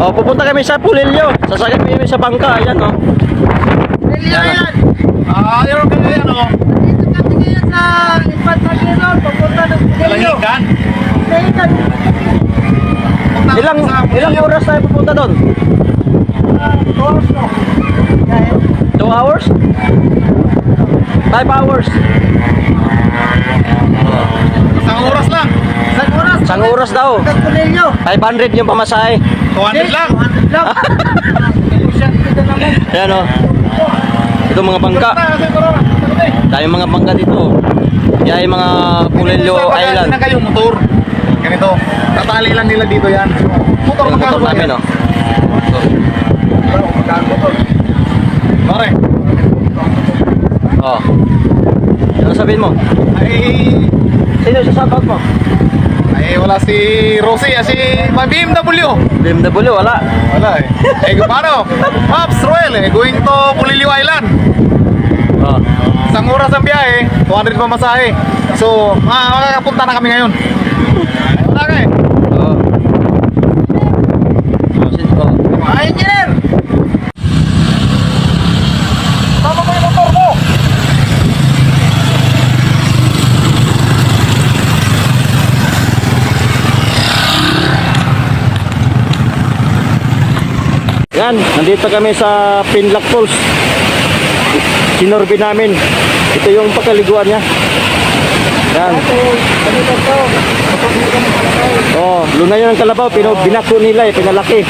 Oh, pupunta kami sa Pulilio. Sasakay kami sa bangka, ayan oh. Yan. Yun ka yan o. Dito kami ngayon sa Infantagiro, papunta ng Pulilio. Lahigan. Lahigan. Ilang oras tayo pupunta doon? 2 hours? 5 hours? Isang oras lang. Isang oras daw. Hanggang Pulilio. 500 yung pamasahe. 200 lang. 200 lang. Ayan oh. Ito mga bangka. Dahil mga bangka dito. Yan yung mga Pulilio Island. Ganito kayo, motor. Ganito. Tatali lang nila dito yan. Motor Yung magkano motor ba namin yan? oh. Pare. Oh. Ano sabihin mo? Sino sa shoutout mo? Wala si Rosie, si BMW. BMW, wala. Wala paano? Pops, Roel going to Pulilio Island. Oh. Isang oras ang biyahe, 200 pamasahe. So, makakapunta na kami ngayon. Wala ka Oh. Oh. Engineer! Tama mo yung motor mo! Yan, nandito kami sa Pinlock Falls. Sinorbe namin. Ito yung pagkaliguan niya. Yan. Oh, lunay yun ang kalabaw. Binako nila pinalaki.